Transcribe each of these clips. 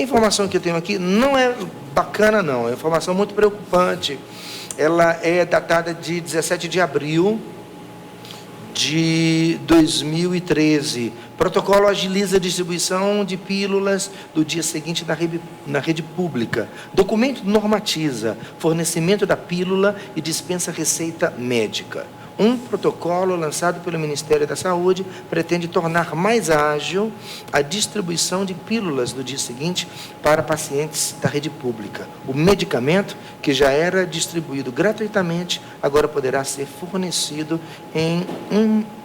a informação que eu tenho aqui não é bacana, não. É uma informação muito preocupante. Ela é datada de 17 de abril de 2013. Protocolo agiliza a distribuição de pílulas do dia seguinte na rede pública. Documento normatiza fornecimento da pílula e dispensa receita médica. Um protocolo lançado pelo Ministério da Saúde pretende tornar mais ágil a distribuição de pílulas do dia seguinte para pacientes da rede pública. O medicamento, que já era distribuído gratuitamente, agora poderá ser fornecido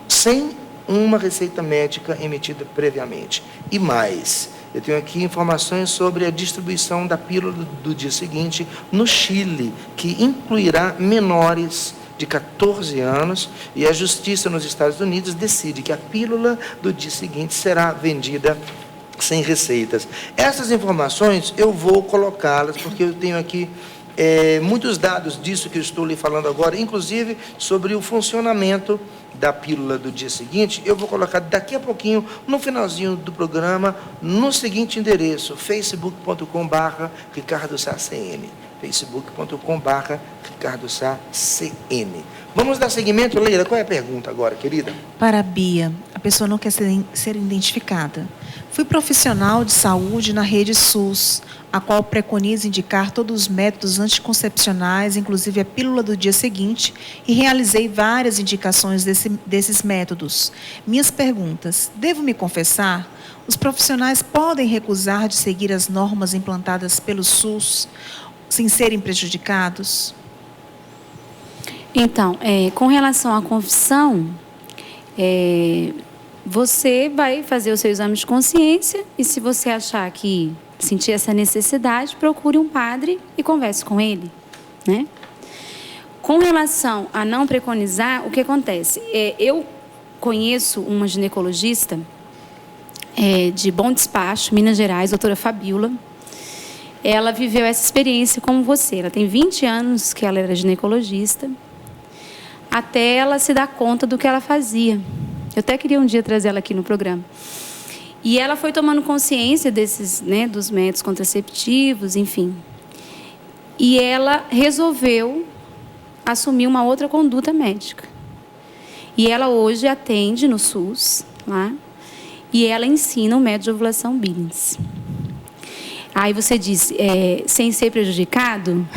sem uma receita médica emitida previamente. E mais, eu tenho aqui informações sobre a distribuição da pílula do dia seguinte no Chile, que incluirá menores de 14 anos, e a Justiça nos Estados Unidos decide que a pílula do dia seguinte será vendida sem receitas. Essas informações eu vou colocá-las, porque eu tenho aqui muitos dados disso que eu estou lhe falando agora, inclusive sobre o funcionamento da pílula do dia seguinte. Eu vou colocar daqui a pouquinho, no finalzinho do programa, no seguinte endereço, facebook.com/RicardoSaCN. facebook.com/RicardoSaCN. Vamos dar seguimento, Leila? Qual é a pergunta agora, querida? Para a Bia, a pessoa não quer ser identificada. Fui profissional de saúde na rede SUS, a qual preconiza indicar todos os métodos anticoncepcionais, inclusive a pílula do dia seguinte, e realizei várias indicações desses métodos. Minhas perguntas: devo me confessar? Os profissionais podem recusar de seguir as normas implantadas pelo SUS sem serem prejudicados? Então, com relação à confissão, você vai fazer o seu exame de consciência e, se você achar que sentir essa necessidade, procure um padre e converse com ele, né? Com relação a não preconizar, o que acontece? Eu conheço uma ginecologista de Bom Despacho, Minas Gerais, doutora Fabiola. Ela viveu essa experiência como você. Ela tem 20 anos que ela era ginecologista, até ela se dar conta do que ela fazia. Eu até queria um dia trazer ela aqui no programa. E ela foi tomando consciência desses, né, dos métodos contraceptivos, enfim. E ela resolveu assumir uma outra conduta médica. E ela hoje atende no SUS, lá, e ela ensina o método de ovulação Billings. Aí você diz, sem ser prejudicado,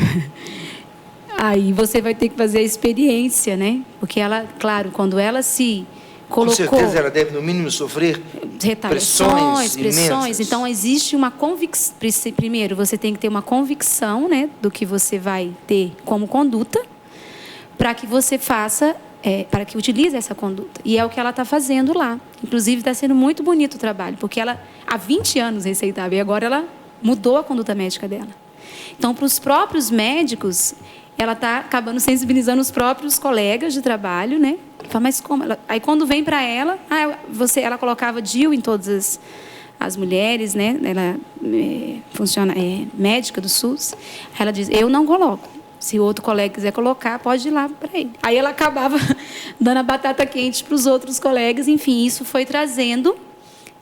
aí você vai ter que fazer a experiência, né? Porque ela, claro, quando ela se colocou... Com certeza ela deve, no mínimo, sofrer retaliações, pressões. Então, existe uma convicção. Primeiro, você tem que ter uma convicção, né, do que você vai ter como conduta, para que você faça, para que utilize essa conduta. E é o que ela está fazendo lá. Inclusive, está sendo muito bonito o trabalho, porque ela, há 20 anos, receitava, e agora ela mudou a conduta médica dela. Então, para os próprios médicos, ela está acabando sensibilizando os próprios colegas de trabalho, né? Fala, mas como? Aí, quando vem para ela, ela colocava DIU em todas as mulheres, né? Ela é médica do SUS. Aí ela diz, eu não coloco. Se o outro colega quiser colocar, pode ir lá para ele. Aí ela acabava dando a batata quente para os outros colegas. Enfim, isso foi trazendo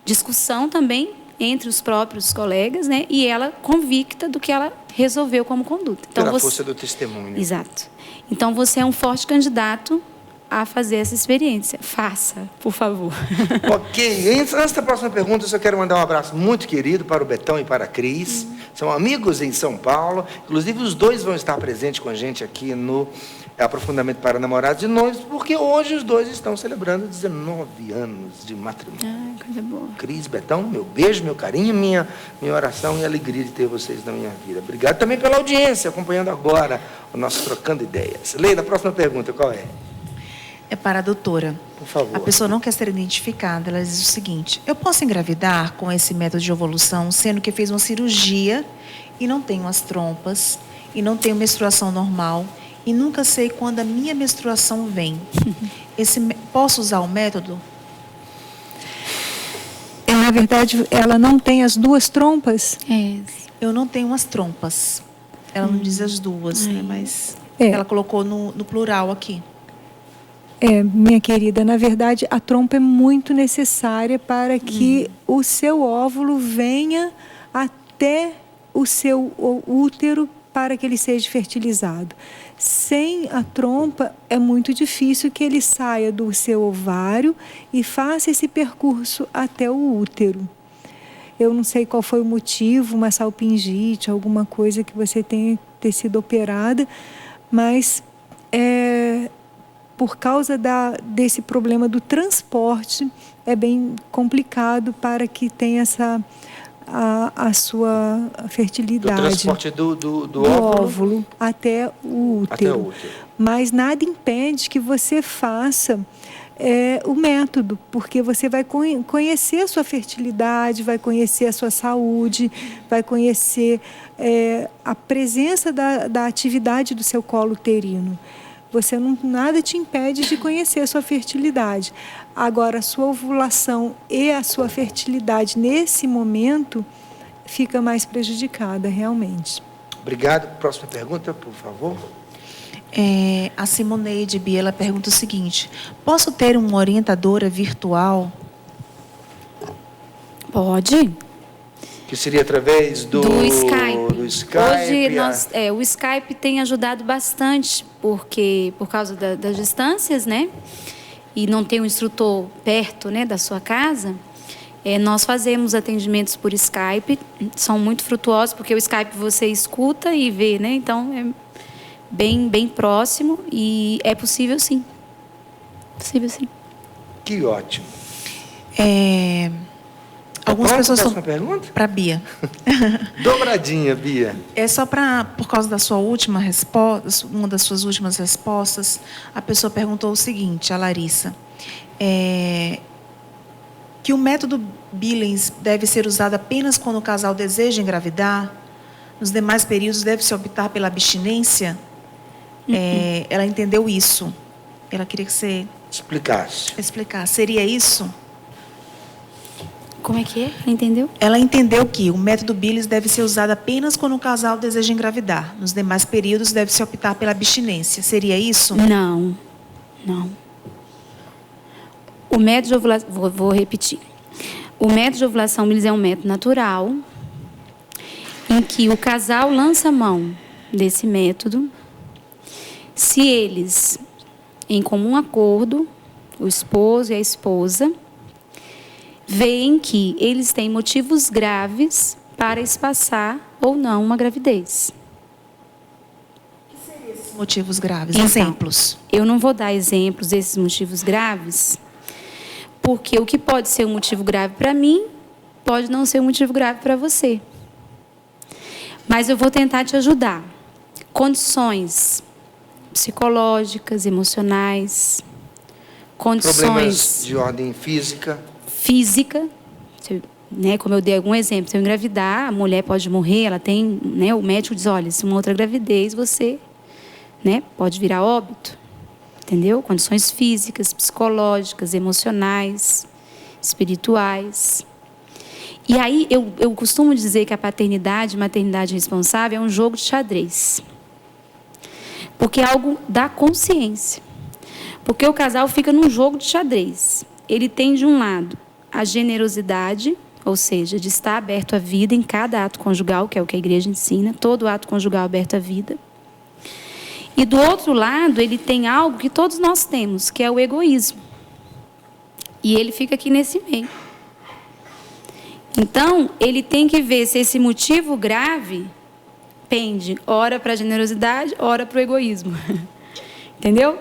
discussão também entre os próprios colegas, né? E ela convicta do que ela resolveu como conduta. Então, pela força do testemunho. Exato. Então, você é um forte candidato a fazer essa experiência. Faça, por favor. Ok. Antes da próxima pergunta, eu só quero mandar um abraço muito querido para o Betão e para a Cris. São amigos em São Paulo. Inclusive, os dois vão estar presentes com a gente aqui no Aprofundamento para Namorados e Noivos, porque hoje os dois estão celebrando 19 anos de matrimônio. Coisa boa. Cris, Betão, meu beijo, meu carinho, minha oração e alegria de ter vocês na minha vida. Obrigado também pela audiência, acompanhando agora o nosso Trocando Ideias. Leila, a próxima pergunta, qual é? É para a doutora. Por favor. A pessoa não quer ser identificada. Ela diz o seguinte: eu posso engravidar com esse método de evolução, sendo que fez uma cirurgia e não tenho as trompas, e não tenho menstruação normal, e nunca sei quando a minha menstruação vem. Posso usar o método? Na verdade, ela não tem as duas trompas? Eu não tenho as trompas. Ela não diz as duas, né? Mas ela colocou no plural aqui. Minha querida, na verdade, a trompa é muito necessária para que o seu óvulo venha a até o seu útero para que ele seja fertilizado. Sem a trompa, é muito difícil que ele saia do seu ovário e faça esse percurso até o útero. Eu não sei qual foi o motivo, uma salpingite, alguma coisa que você tenha que ter sido operada, mas por causa desse problema do transporte, é bem complicado para que tenha a sua fertilidade. Do transporte do óvulo até o útero. Até o útero. Mas nada impede que você faça o método, porque você vai conhecer a sua fertilidade, vai conhecer a sua saúde, vai conhecer a presença da atividade do seu colo uterino. Nada te impede de conhecer a sua fertilidade. Agora, a sua ovulação e a sua fertilidade nesse momento fica mais prejudicada, realmente. Obrigado. Próxima pergunta, por favor. A Simoneide Bia, ela pergunta o seguinte: posso ter uma orientadora virtual? Pode. Que seria através do Skype. Do Skype. Hoje, o Skype tem ajudado bastante, porque por causa das distâncias, né? E não tem um instrutor perto, né, da sua casa, nós fazemos atendimentos por Skype, são muito frutuosos, porque o Skype você escuta e vê, né? Então, é bem próximo e é possível sim. Possível sim. Que ótimo. Algumas pessoas Próxima pergunta? Para Bia. Dobradinha, Bia. Só por causa da sua última resposta, uma das suas últimas respostas, a pessoa perguntou o seguinte, a Larissa, que o método Billings deve ser usado apenas quando o casal deseja engravidar? Nos demais períodos deve-se optar pela abstinência? Ela entendeu isso. Ela queria que você explicasse. Seria isso? Como é que é? Entendeu? Ela entendeu que o método Billings deve ser usado apenas quando o casal deseja engravidar. Nos demais períodos deve-se optar pela abstinência. Seria isso? Não. O método de ovulação, vou repetir. O método de ovulação Billings é um método natural em que o casal lança mão desse método se eles, em comum acordo, o esposo e a esposa, veem que eles têm motivos graves para espaçar ou não uma gravidez. O que seriam esses motivos graves? Então, exemplos? Eu não vou dar exemplos desses motivos graves, porque o que pode ser um motivo grave para mim, pode não ser um motivo grave para você. Mas eu vou tentar te ajudar. Condições psicológicas, emocionais, condições... Problemas de ordem física, né, como eu dei algum exemplo, se eu engravidar, a mulher pode morrer, ela tem, né, o médico diz, olha, se uma outra gravidez, você, né, pode virar óbito, entendeu? Condições físicas, psicológicas, emocionais, espirituais. E aí, eu costumo dizer que a paternidade, maternidade responsável é um jogo de xadrez. Porque é algo da consciência. Porque o casal fica num jogo de xadrez. Ele tem, de um lado, a generosidade, ou seja, de estar aberto à vida em cada ato conjugal, que é o que a igreja ensina, todo ato conjugal aberto à vida. E do outro lado, ele tem algo que todos nós temos, que é o egoísmo. E ele fica aqui nesse meio. Então, ele tem que ver se esse motivo grave pende, ora para a generosidade, ora para o egoísmo. Entendeu?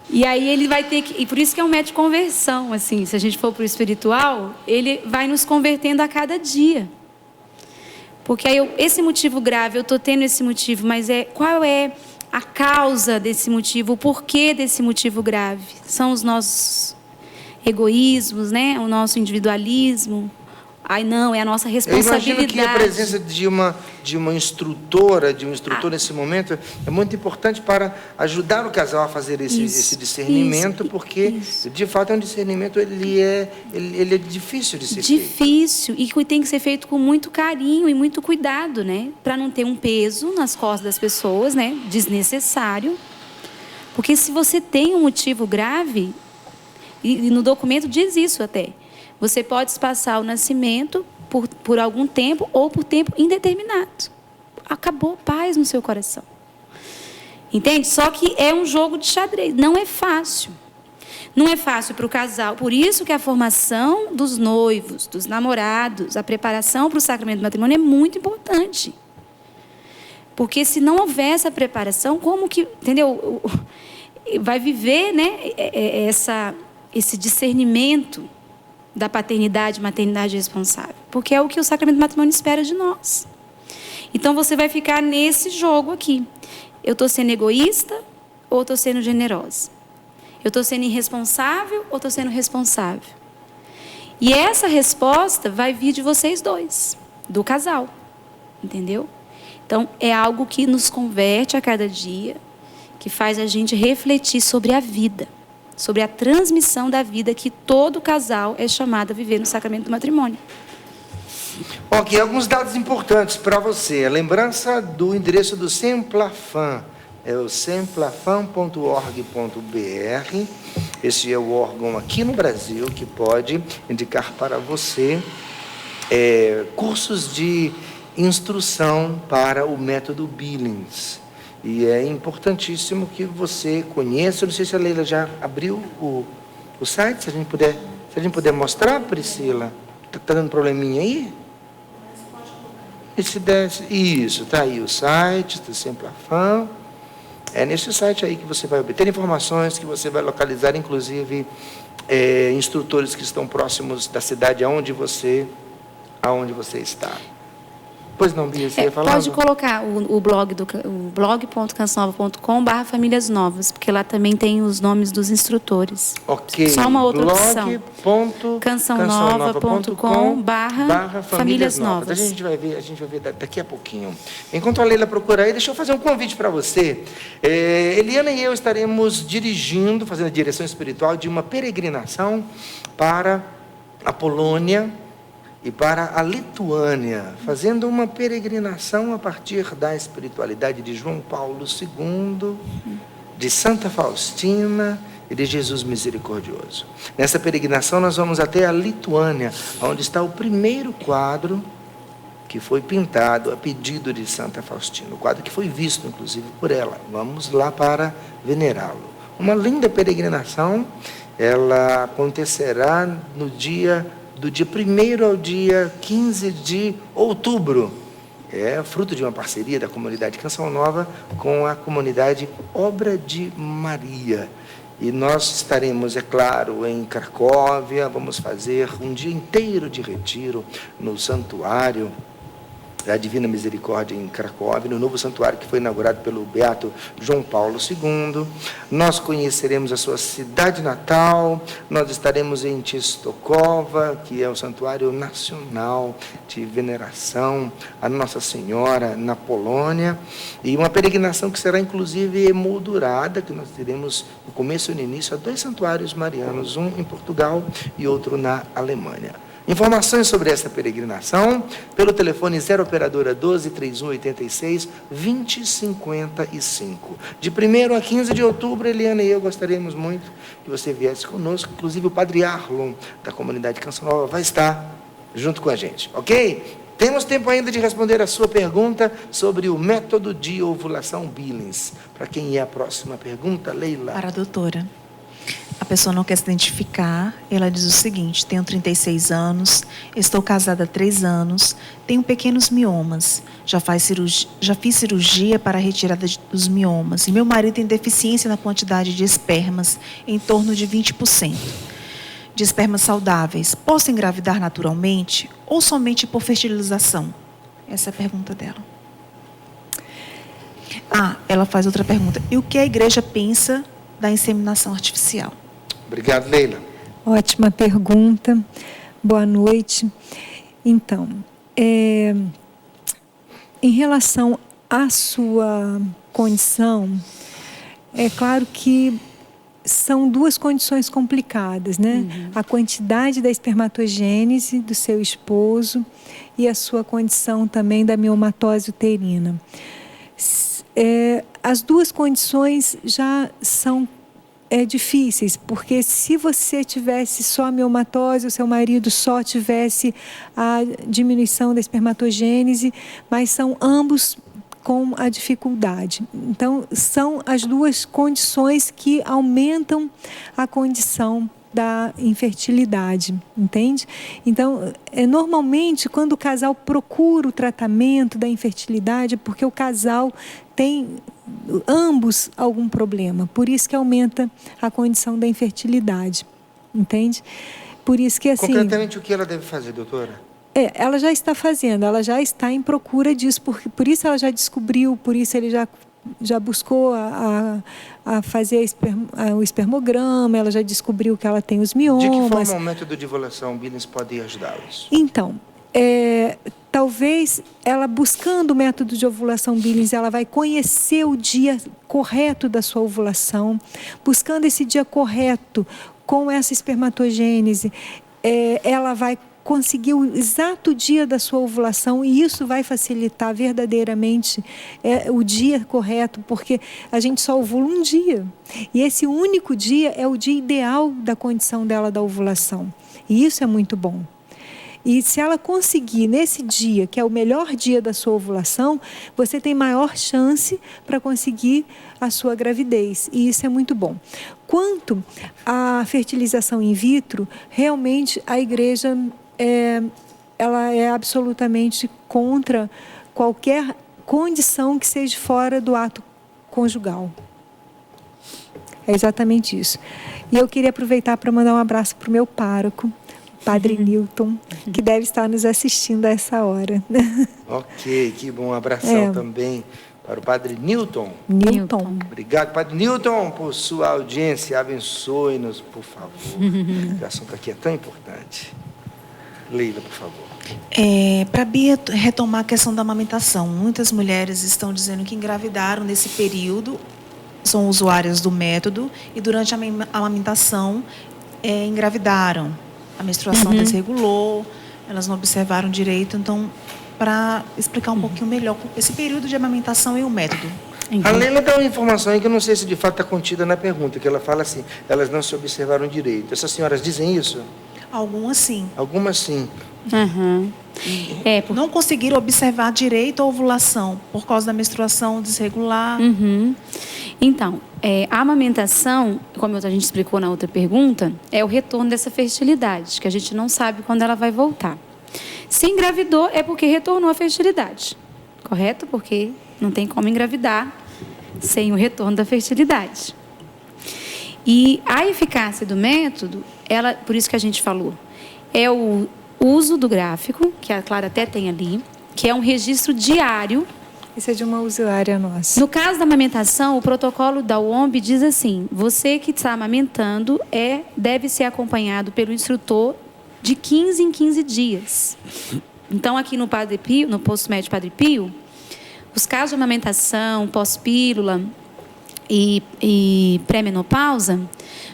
E aí ele vai ter que... E por isso que é um método de conversão, assim. Se a gente for para o espiritual, ele vai nos convertendo a cada dia. Porque aí esse motivo grave, eu estou tendo esse motivo, mas qual é a causa desse motivo? O porquê desse motivo grave? São os nossos egoísmos, né? O nosso individualismo. Ai, não, é a nossa responsabilidade. Eu imagino que a presença de uma instrutora, de um instrutor nesse momento, é muito importante para ajudar o casal a fazer esse discernimento, porque, de fato, é um discernimento, ele é difícil de ser feito. Difícil, e que tem que ser feito com muito carinho e muito cuidado, né? Para não ter um peso nas costas das pessoas, né? Desnecessário. Porque se você tem um motivo grave, e no documento diz isso até, você pode espaçar o nascimento por algum tempo ou por tempo indeterminado. Acabou paz no seu coração. Entende? Só que é um jogo de xadrez. Não é fácil. Não é fácil para o casal. Por isso que a formação dos noivos, dos namorados, a preparação para o sacramento do matrimônio é muito importante. Porque se não houver essa preparação, como que, entendeu? Vai viver, né, esse discernimento da paternidade, maternidade responsável. Porque é o que o sacramento do matrimônio espera de nós. Então você vai ficar nesse jogo aqui. Eu estou sendo egoísta ou estou sendo generosa? Eu estou sendo irresponsável ou estou sendo responsável? E essa resposta vai vir de vocês dois, do casal. Entendeu? Então, é algo que nos converte a cada dia, que faz a gente refletir sobre a vida, sobre a transmissão da vida que todo casal é chamado a viver no sacramento do matrimônio. Ok, alguns dados importantes para você. A lembrança do endereço do Semplafam. É o semplafam.org.br. Esse é o órgão aqui no Brasil que pode indicar para você cursos de instrução para o método Billings. E é importantíssimo que você conheça. Eu não sei se a Leila já abriu o site, se a gente puder mostrar, Priscila. Está dando probleminha aí? Isso, está aí o site do Semplafam. É nesse site aí que você vai obter informações, que você vai localizar, inclusive, instrutores que estão próximos da cidade aonde você está. Pois não, Bia, você ia falar? Pode colocar o blog.cançãonova.com/famílias novas, porque lá também tem os nomes dos instrutores. Ok. Só uma outra opção. cançãonova.com/famílias novas. A gente vai ver daqui a pouquinho. Enquanto a Leila procura aí, deixa eu fazer um convite para você. Eliana e eu estaremos fazendo a direção espiritual de uma peregrinação para a Polônia e para a Lituânia, fazendo uma peregrinação a partir da espiritualidade de João Paulo II, de Santa Faustina e de Jesus Misericordioso. Nessa peregrinação nós vamos até a Lituânia, onde está o primeiro quadro que foi pintado a pedido de Santa Faustina, o quadro que foi visto inclusive por ela. Vamos lá para venerá-lo. Uma linda peregrinação, ela acontecerá do dia 1º ao dia 15 de outubro. É fruto de uma parceria da comunidade Canção Nova com a comunidade Obra de Maria. E nós estaremos, é claro, em Cracóvia, vamos fazer um dia inteiro de retiro no santuário da Divina Misericórdia em Cracóvia, no novo santuário que foi inaugurado pelo beato João Paulo II. Nós conheceremos a sua cidade natal, nós estaremos em Częstochowa, que é o santuário nacional de veneração a Nossa Senhora na Polônia, e uma peregrinação que será inclusive emoldurada, que nós teremos no começo e no início a 2 santuários marianos, um em Portugal e outro na Alemanha. Informações sobre essa peregrinação pelo telefone 0 operadora 12 31 86 20 55. De 1º a 15 de outubro, Eliana e eu gostaríamos muito que você viesse conosco, inclusive o Padre Arlon, da comunidade Canção Nova, vai estar junto com a gente, ok? Temos tempo ainda de responder a sua pergunta sobre o método de ovulação Billings. Para quem é a próxima pergunta, Leila? Para a doutora. A pessoa não quer se identificar, ela diz o seguinte: tenho 36 anos, estou casada há 3 anos, tenho pequenos miomas, já fiz cirurgia para a retirada dos miomas, e meu marido tem deficiência na quantidade de espermas, em torno de 20%, de espermas saudáveis. Posso engravidar naturalmente ou somente por fertilização? Essa é a pergunta dela. Ela faz outra pergunta: e o que a igreja pensa da inseminação artificial? Obrigado, Leila. Ótima pergunta. Boa noite. Então, em relação à sua condição, é claro que são 2 condições complicadas, né? A quantidade da espermatogênese do seu esposo e a sua condição também da miomatose uterina. As 2 condições já são difíceis, porque se você tivesse só a miomatose, o seu marido só tivesse a diminuição da espermatogênese, mas são ambos com a dificuldade. Então, são as duas condições que aumentam a condição da infertilidade, entende? Então, normalmente, quando o casal procura o tratamento da infertilidade, é porque o casal tem, ambos, algum problema. Por isso que aumenta a condição da infertilidade, entende? Por isso que, assim... Concretamente, o que ela deve fazer, doutora? Ela já está fazendo, ela já está em procura disso, por isso ela já descobriu, por isso ele já buscou a fazer o espermograma, ela já descobriu que ela tem os miomas. De que forma o método de ovulação Billings pode ajudá-los? Então, talvez ela buscando o método de ovulação Billings, ela vai conhecer o dia correto da sua ovulação, buscando esse dia correto com essa espermatogênese, ela vai conseguir o exato dia da sua ovulação, e isso vai facilitar verdadeiramente o dia correto, porque a gente só ovula um dia. E esse único dia é o dia ideal da condição dela da ovulação. E isso é muito bom. E se ela conseguir nesse dia, que é o melhor dia da sua ovulação, você tem maior chance para conseguir a sua gravidez. E isso é muito bom. Quanto à fertilização in vitro, realmente a igreja ela é absolutamente contra qualquer condição que seja fora do ato conjugal. É exatamente isso. E eu queria aproveitar para mandar um abraço para o meu pároco, Padre Newton, que deve estar nos assistindo a essa hora. Ok, que bom. Um abração também para o Padre Newton. Newton. Obrigado, Padre Newton, por sua audiência. Abençoe-nos, por favor. O assunto aqui é tão importante. Leila, por favor. Para Bia retomar a questão da amamentação, muitas mulheres estão dizendo que engravidaram nesse período, são usuárias do método, e durante a amamentação engravidaram. A menstruação desregulou, elas não observaram direito. Então, para explicar um pouquinho melhor esse período de amamentação e o método. A Leila dá uma informação aí que eu não sei se de fato está contida na pergunta, que ela fala assim, elas não se observaram direito. Essas senhoras dizem isso? Algumas sim. Algumas sim. Não conseguiram observar direito a ovulação por causa da menstruação desregular. Então, a amamentação, como a gente explicou na outra pergunta, é o retorno dessa fertilidade, que a gente não sabe quando ela vai voltar. Se engravidou, é porque retornou a fertilidade, correto? Porque não tem como engravidar sem o retorno da fertilidade. E a eficácia do método, por isso que a gente falou, é o uso do gráfico, que a Clara até tem ali, que é um registro diário. Isso é de uma usuária nossa. No caso da amamentação, o protocolo da UOMB diz assim, você que está amamentando deve ser acompanhado pelo instrutor de 15 em 15 dias. Então, aqui no Padre Pio, no posto médico Padre Pio, os casos de amamentação, pós-pílula e pré-menopausa,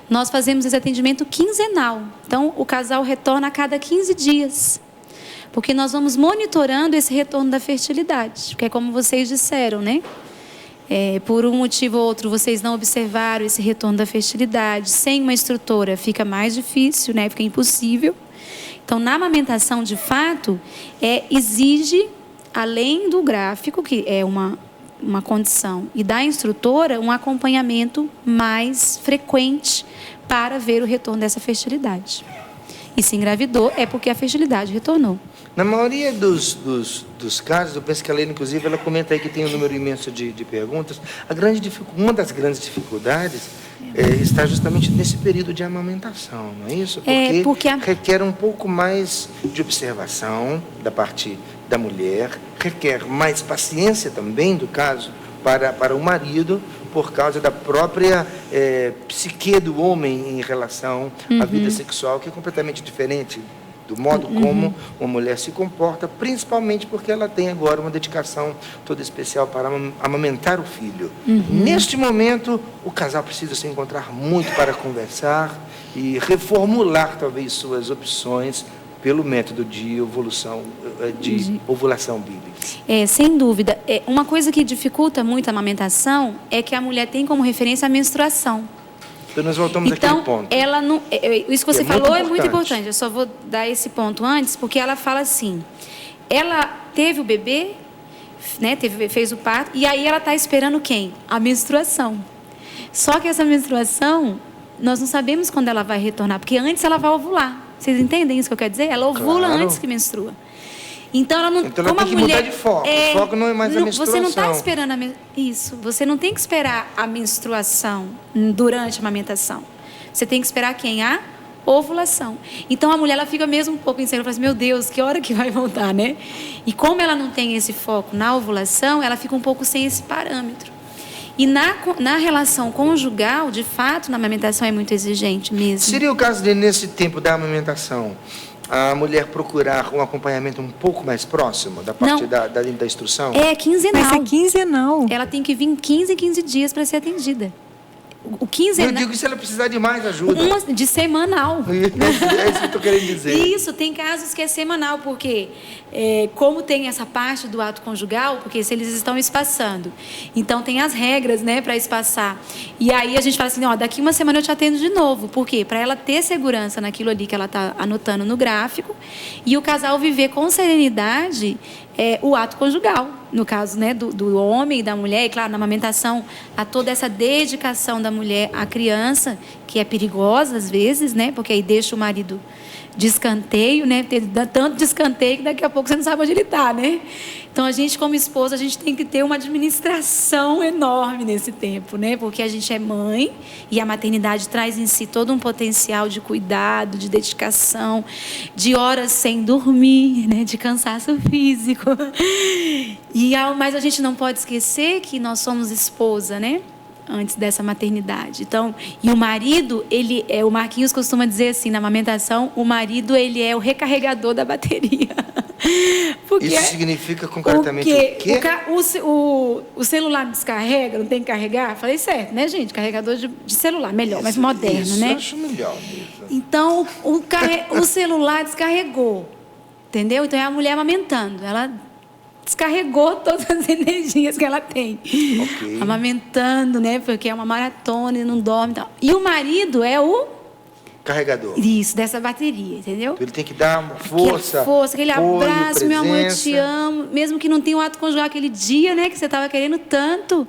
nós fazemos esse atendimento quinzenal. Então, o casal retorna a cada 15 dias. Porque nós vamos monitorando esse retorno da fertilidade. Que é como vocês disseram, né? Por um motivo ou outro, vocês não observaram esse retorno da fertilidade. Sem uma instrutora fica mais difícil, né? Fica impossível. Então, na amamentação, de fato, exige, além do gráfico, que é uma condição, e da instrutora, um acompanhamento mais frequente para ver o retorno dessa fertilidade. E se engravidou, é porque a fertilidade retornou. Na maioria dos casos, eu penso que a Leila, inclusive, ela comenta aí que tem um número imenso de perguntas. Uma das grandes dificuldades está justamente nesse período de amamentação, não é isso? Porque requer um pouco mais de observação da parte da mulher, requer mais paciência também, do caso, para o marido, por causa da própria psique do homem em relação à vida sexual, que é completamente diferente do modo como uma mulher se comporta, principalmente porque ela tem agora uma dedicação toda especial para amamentar o filho. Neste momento, o casal precisa se encontrar muito para conversar e reformular, talvez, suas opções pelo método de ovulação bíblica. Sem dúvida. Uma coisa que dificulta muito a amamentação é que a mulher tem como referência a menstruação. Então nós voltamos àquele ponto. Ela não, isso que você falou é muito importante. importante. Eu só vou dar esse ponto antes, porque ela fala assim: ela teve o bebê, né, fez o parto, e aí ela está esperando quem? A menstruação. Só que essa menstruação, nós não sabemos quando ela vai retornar, porque antes ela vai ovular. Vocês entendem isso que eu quero dizer? Ela ovula Claro. antes que menstrua. Então ela não. Então ela como tem a que mulher, mudar de foco. O foco não é mais a menstruação. Você não está esperando isso. Você não tem que esperar a menstruação durante a amamentação. Você tem que esperar quem? A ovulação. Então a mulher ela fica mesmo um pouco insegura, fala assim, meu Deus, que hora que vai voltar, né? E como ela não tem esse foco na ovulação, ela fica um pouco sem esse parâmetro. E na relação conjugal, de fato, na amamentação é muito exigente mesmo. Seria o caso de, nesse tempo da amamentação, a mulher procurar um acompanhamento um pouco mais próximo da parte da instrução? É quinzenal. Mas é quinzenal. Ela tem que vir 15 em 15 dias para ser atendida. O quinzenal... Eu digo se ela precisar de mais ajuda. De semanal. É isso que eu estou querendo dizer. Isso, tem casos que é semanal, porque como tem essa parte do ato conjugal, porque se eles estão espaçando, então tem as regras, né, para espaçar. E aí a gente fala assim, ó, daqui uma semana eu te atendo de novo. Por quê? Para ela ter segurança naquilo ali que ela está anotando no gráfico e o casal viver com serenidade o ato conjugal, no caso, né, do homem e da mulher, e claro, na amamentação, há toda essa dedicação da mulher à criança, que é perigosa às vezes, né, porque aí deixa o marido de escanteio, né, dá tanto de escanteio que daqui a pouco você não sabe onde ele está, né? Então, a gente, como esposa, a gente tem que ter uma administração enorme nesse tempo, né? Porque a gente é mãe e a maternidade traz em si todo um potencial de cuidado, de dedicação, de horas sem dormir, né? De cansaço físico. Mas a gente não pode esquecer que nós somos esposa, né? Antes dessa maternidade. Então, e o marido, o Marquinhos costuma dizer assim, na amamentação, o marido, ele é o recarregador da bateria. Porque isso significa concretamente o quê? O celular descarrega, não tem que carregar? Falei certo, né, gente? Carregador de celular, melhor, mais moderno, isso, né? Eu acho melhor mesmo. Então, o celular descarregou, entendeu? Então, é a mulher amamentando, ela descarregou todas as energias que ela tem. Okay. Amamentando, né? Porque é uma maratona e não dorme e tal. E o marido é o carregador. Isso, dessa bateria, entendeu? Ele tem que dar uma força. Aquele apoio, abraço, meu amor, eu te presença. amo. Mesmo que não tenha um ato conjugal aquele dia, né? Que você estava querendo tanto.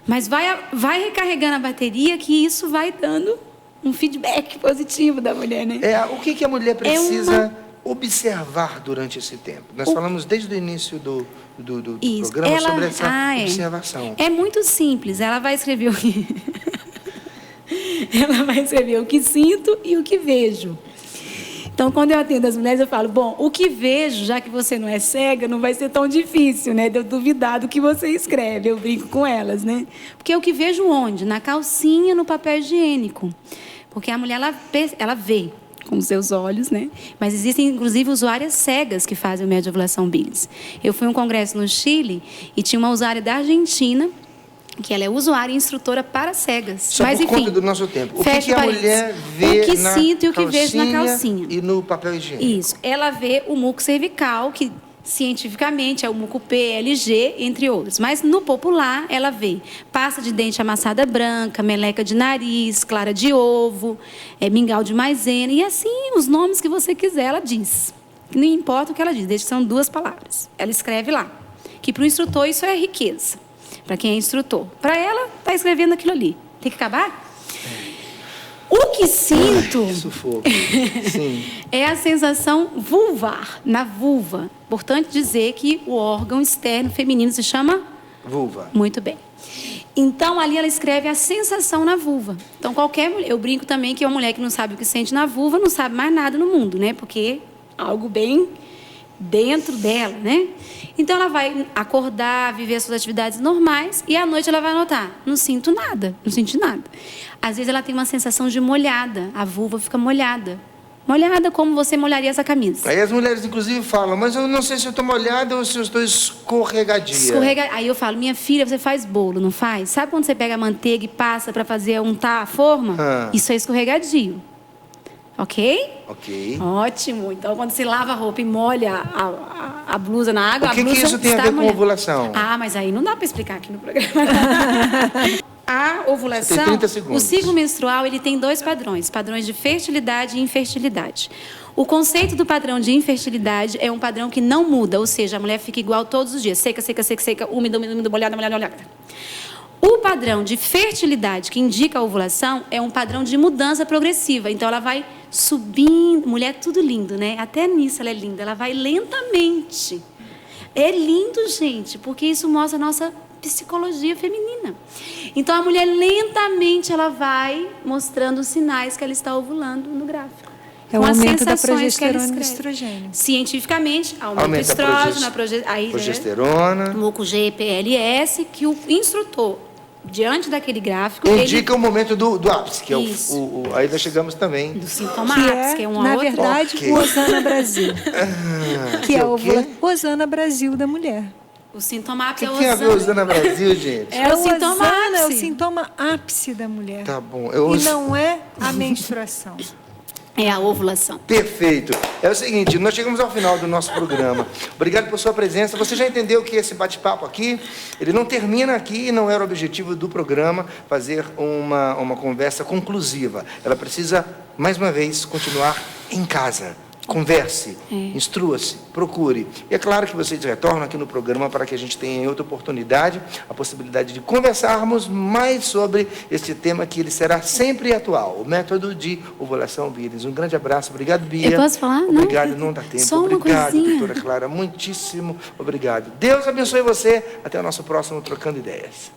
Mas vai recarregando a bateria, que isso vai dando um feedback positivo da mulher, né? O que a mulher precisa observar durante esse tempo? Nós falamos desde o início do programa sobre essa observação. É muito simples. Ela vai escrever o que... Ela vai escrever o que sinto e o que vejo. Então, quando eu atendo as mulheres, eu falo, bom, o que vejo, já que você não é cega, não vai ser tão difícil, né? De eu duvidar do que você escreve. Eu brinco com elas, né? Porque o que vejo onde? Na calcinha, no papel higiênico. Porque a mulher, ela vê com os seus olhos, né? Mas existem, inclusive, usuárias cegas que fazem o método de ovulação Billings. Eu fui a um congresso no Chile e tinha uma usuária da Argentina, que ela é usuária e instrutora para cegas. Só mas, por enfim, conta do nosso tempo. O que a parênteses. mulher vê o que na sinto e o que vejo na calcinha. E no papel higiênico. Isso. Ela vê o muco cervical, que cientificamente é o muco PLG, entre outros. Mas no popular, ela vê pasta de dente amassada branca, meleca de nariz, clara de ovo, mingau de maisena, e assim, os nomes que você quiser, ela diz. Não importa o que ela diz, desde que são 2 palavras. Ela escreve lá. Que para o instrutor isso é riqueza. Para quem é instrutor. Para ela, está escrevendo aquilo ali. Tem que acabar? O que sinto sufoco. Sim. é a sensação vulvar, na vulva. Importante dizer que o órgão externo feminino se chama? Vulva. Muito bem. Então, ali ela escreve a sensação na vulva. Então, qualquer mulher... Eu brinco também que uma mulher que não sabe o que sente na vulva não sabe mais nada no mundo, né? Porque é algo bem dentro dela, né? Então, ela vai acordar, viver as suas atividades normais e à noite ela vai anotar. Não sinto nada, não senti nada. Às vezes ela tem uma sensação de molhada, a vulva fica molhada. Molhada como você molharia essa camisa. Aí as mulheres, inclusive, falam, mas eu não sei se eu estou molhada ou se eu estou escorregadia. Aí eu falo, minha filha, você faz bolo, não faz? Sabe quando você pega a manteiga e passa para fazer untar a forma? Isso é escorregadio. Ok? Ok. Ótimo. Então, quando você lava a roupa e molha a blusa na água, o que a blusa isso tem a ver com ovulação? Mas aí não dá para explicar aqui no programa. A Você ovulação, tem 30 segundos. o ciclo menstrual, ele tem 2 padrões, padrões de fertilidade e infertilidade. O conceito do padrão de infertilidade é um padrão que não muda, ou seja, a mulher fica igual todos os dias, seca, seca, seca, seca, úmida, úmida, úmida, molhada, molhada, molhada. O padrão de fertilidade, que indica a ovulação, é um padrão de mudança progressiva. Então, ela vai subindo. Mulher é tudo lindo, né? Até nisso ela é linda. Ela vai lentamente. É lindo, gente, porque isso mostra a nossa psicologia feminina. Então, a mulher lentamente ela vai mostrando os sinais que ela está ovulando no gráfico. É o com as aumento da sensações que ela progesterona e do escreve. estrogênio. Cientificamente, aumenta o Aumenta a estrógeno, aí, progesterona. muco GPLS, que o instrutor, diante daquele gráfico, Indica o momento do ápice, que é Isso. aí nós chegamos também. do sintoma Que ápice, que é uma na outra. verdade, Ok. o Osana Brasil. Que é o o quê? Osana Brasil da mulher. O sintoma O ápice que é o tem a ver Osana. Osana Brasil, gente? É o sintoma Osana, é o ápice. sintoma ápice da mulher. Tá bom. E não é a menstruação. É a ovulação. Perfeito. É o seguinte, nós chegamos ao final do nosso programa. Obrigado por sua presença. Você já entendeu que esse bate-papo aqui, ele não termina aqui, não era o objetivo do programa fazer uma conversa conclusiva. Ela precisa, mais uma vez, continuar em casa. Converse, instrua-se, procure. E é claro que vocês retornam aqui no programa para que a gente tenha em outra oportunidade a possibilidade de conversarmos mais sobre este tema que ele será sempre atual, o método de ovulação Billings. Um grande abraço, obrigado, Bia. Eu posso falar? Obrigado, não dá tempo. Só uma Obrigado, coisinha. doutora Clara, muitíssimo obrigado. Deus abençoe você. Até o nosso próximo Trocando Ideias.